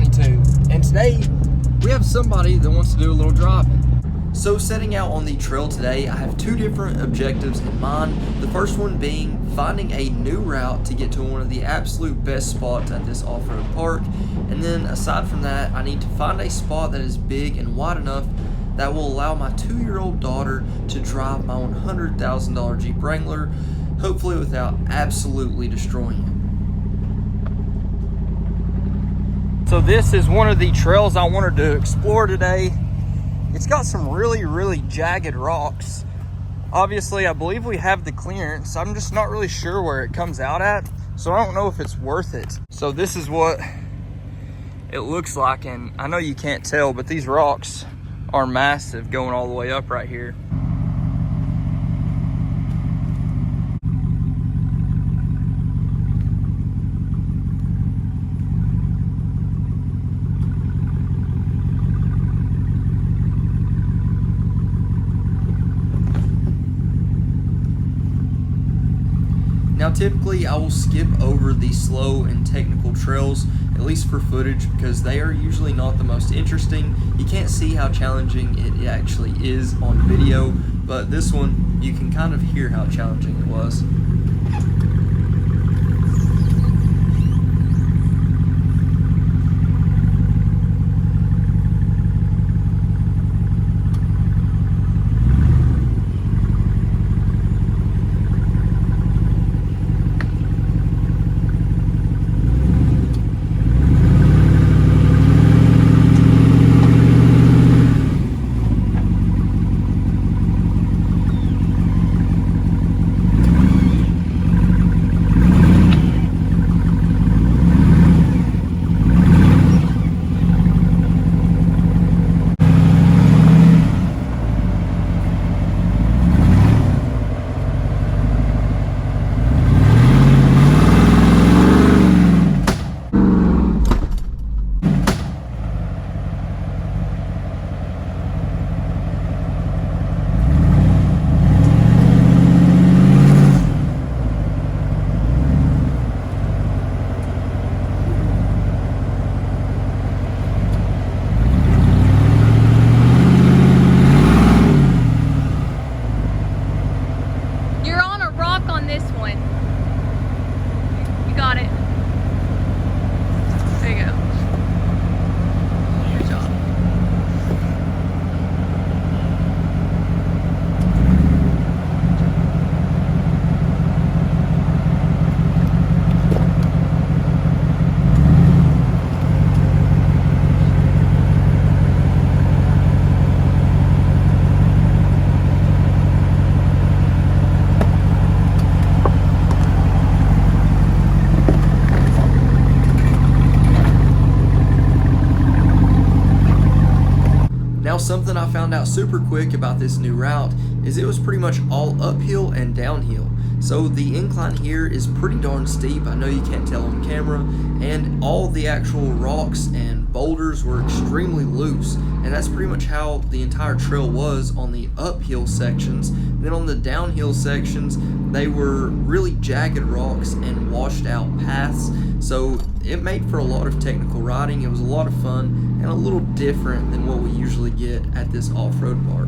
92. And today, we have somebody that wants to do a little driving. So setting out on the trail today, I have two different objectives in mind. The first one being finding a new route to get to one of the absolute best spots at this off-road park. And then aside from that, I need to find a spot that is big and wide enough that will allow my 2-year-old daughter to drive my $100,000 Jeep Wrangler, hopefully without absolutely destroying it. So this is one of the trails I wanted to explore today. It's got some really jagged rocks. Obviously, I believe we have the clearance. I'm just not really sure where it comes out at, so I don't know if it's worth it. So this is what it looks like, and I know you can't tell, but these rocks are massive going all the way up right here. Now typically I will skip over the slow and technical trails, at least for footage, because they are usually not the most interesting. You can't see how challenging it actually is on video, but this one you can kind of hear how challenging it was. Now something I found out super quick about this new route is it was pretty much all uphill and downhill. So the incline here is pretty darn steep. I know you can't tell on camera, and all the actual rocks and boulders were extremely loose, and that's pretty much how the entire trail was on the uphill sections. And then on the downhill sections, they were really jagged rocks and washed out paths, so it made for a lot of technical riding. It was a lot of fun and a little different than what we usually get at this off-road park.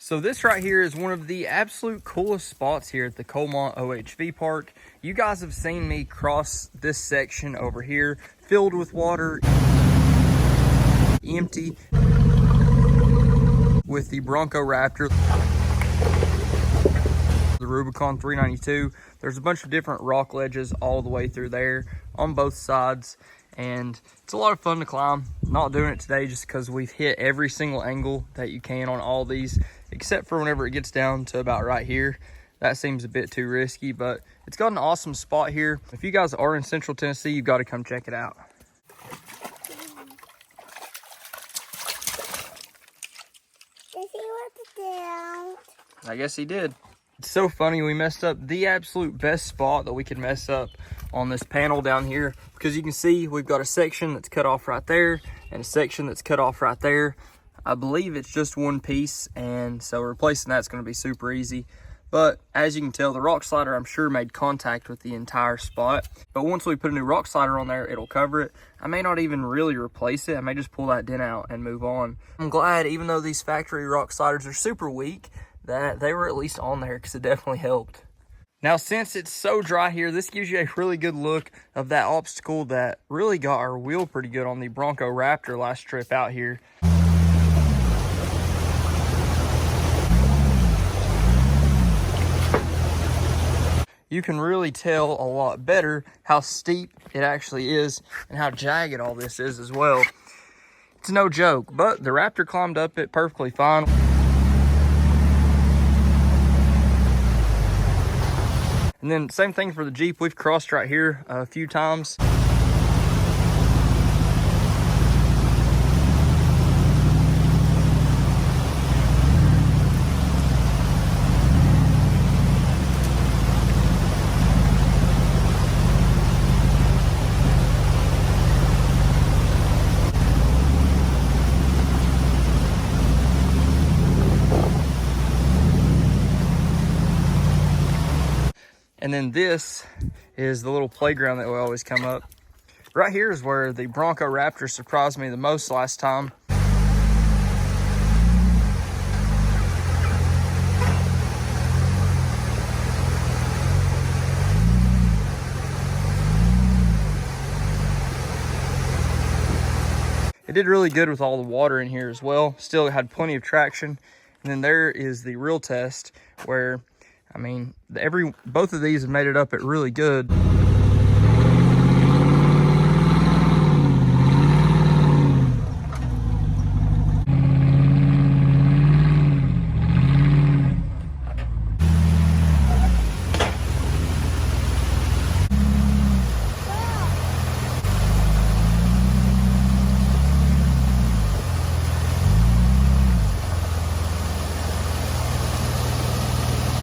So this right here is one of the absolute coolest spots here at the Coalmont OHV Park. You guys have seen me cross this section over here, filled with water, empty, with the Bronco Raptor, the Rubicon 392. There's a bunch of different rock ledges all the way through there on both sides, and it's a lot of fun to climb. Not doing it today just because we've hit every single angle that you can on all these, except for whenever it gets down to about right here. That seems a bit too risky, but it's got an awesome spot here. If you guys are in Central Tennessee, you've got to come check it out. Does he want to down? I guess he did. It's so funny, we messed up the absolute best spot that we could mess up on this panel down here, because you can see we've got a section that's cut off right there and a section that's cut off right there. I believe it's just one piece, and so replacing that's going to be super easy. But as you can tell, the rock slider, I'm sure, made contact with the entire spot. But once we put a new rock slider on there, it'll cover it. I may not even really replace it. I may just pull that dent out and move on. I'm glad, even though these factory rock sliders are super weak, that they were at least on there, because it definitely helped. Now, since it's so dry here, this gives you a really good look of that obstacle that really got our wheel pretty good on the Bronco Raptor last trip out here. You can really tell a lot better how steep it actually is and how jagged all this is as well. It's no joke, but the Raptor climbed up it perfectly fine. And then same thing for the Jeep. We've crossed right here a few times. And then this is the little playground that we always come up. Right here is where the Bronco Raptor surprised me the most last time. It did really good with all the water in here as well. Still had plenty of traction. And then there is the real test where, I mean, both of these have made it up it really good.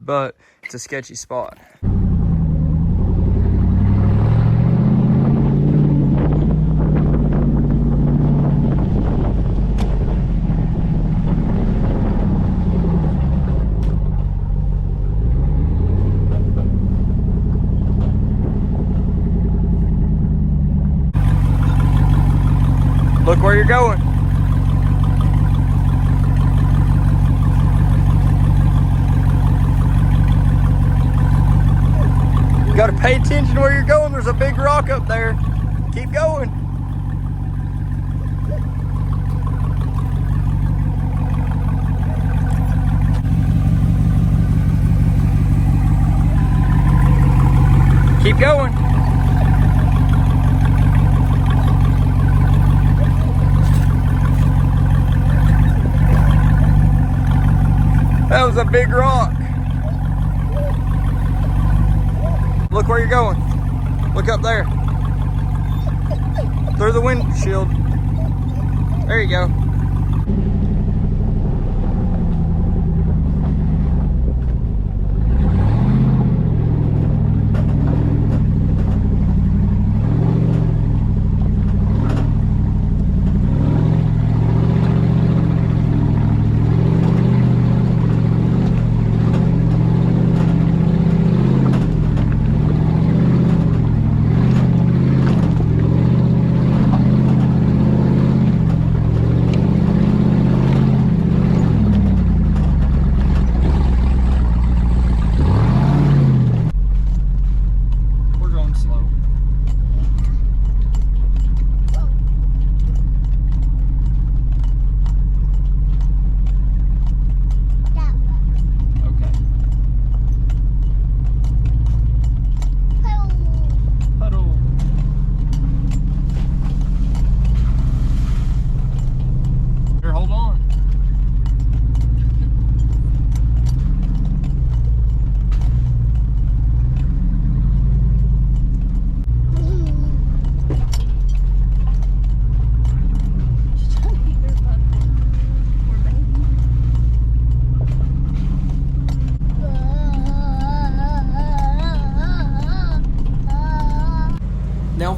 But it's a sketchy spot. Look where you're going. You gotta pay attention where you're going. There's a big rock up there. Keep going. Keep going. That was a big rock. Look where you're going. Look up there. Through the windshield. There you go.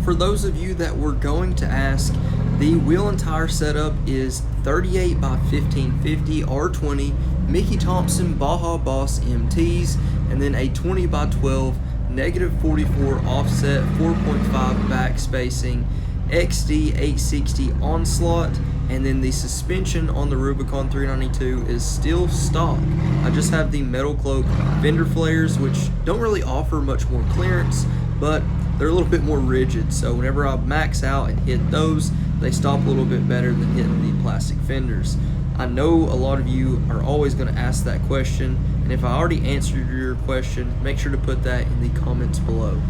for those of you that were going to ask, the wheel and tire setup is 38 by 1550 R20 Mickey Thompson Baja Boss MTs, and then a 20 by 12 -44 offset 4.5 back spacing XD 860 Onslaught, and then the suspension on the Rubicon 392 is still stock. I just have the metal cloak fender flares, which don't really offer much more clearance, but they're a little bit more rigid, so whenever I max out and hit those, they stop a little bit better than hitting the plastic fenders. I know a lot of you are always going to ask that question, and if I already answered your question, make sure to put that in the comments below.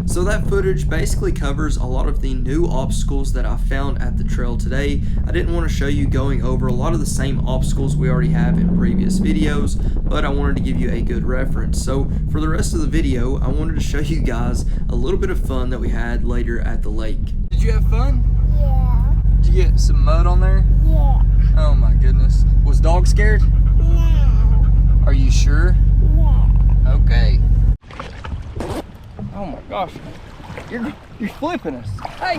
So that footage basically covers a lot of the new obstacles that I found at the trail today. I didn't want to show you going over a lot of the same obstacles we already have in previous videos, but I wanted to give you a good reference. So for the rest of the video, I wanted to show you guys a little bit of fun that we had later at the lake. Did you have fun? Yeah. Did you get some mud on there? Yeah. Oh my goodness. Was dog scared? No. Are you sure? Yeah. Okay. Oh my gosh. You're flipping us. Hey!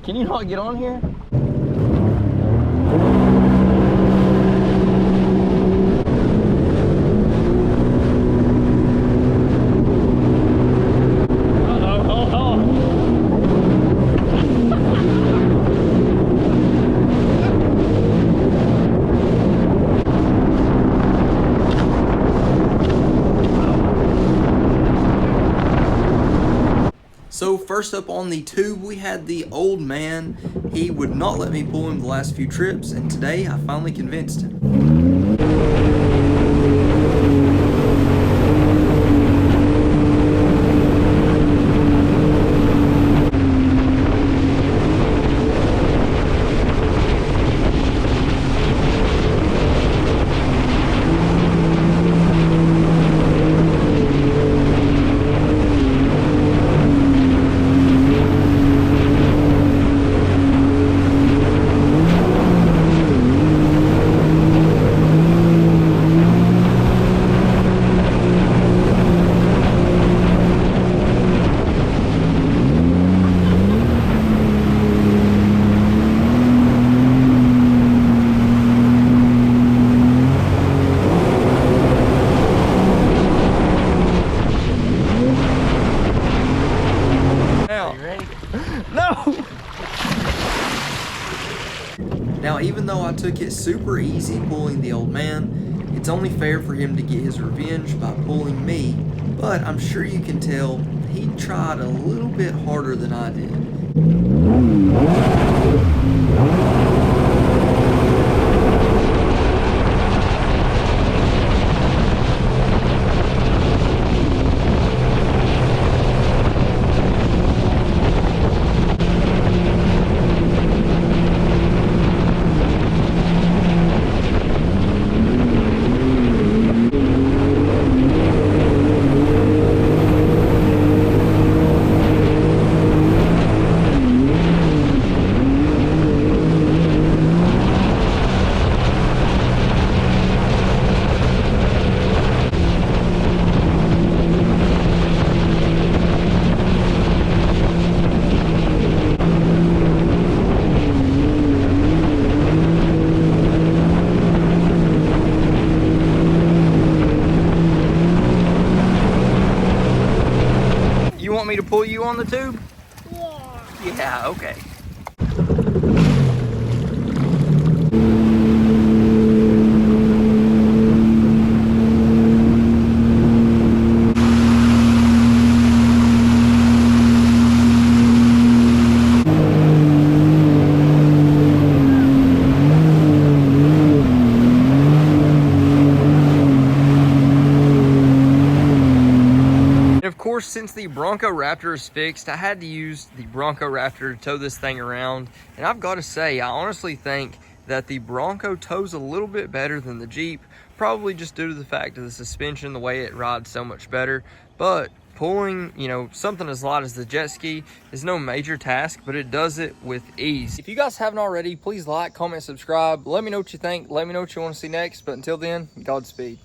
Can you not get on here? So first up on the tube, we had the old man. He would not let me pull him the last few trips, and today I finally convinced him. Now, even though I took it super easy pulling the old man, it's only fair for him to get his revenge by pulling me, but I'm sure you can tell he tried a little bit harder than I did. you on the tube? Yeah. Yeah, okay. Of course, since the Bronco Raptor is fixed, I had to use the Bronco Raptor to tow this thing around. And I've got to say, I honestly think that the Bronco tows a little bit better than the Jeep, probably just due to the fact of the suspension, the way it rides so much better. But pulling, you know, something as light as the jet ski is no major task, but it does it with ease. If you guys haven't already, please like, comment, subscribe. Let me know what you think. Let me know what you want to see next. But until then, Godspeed.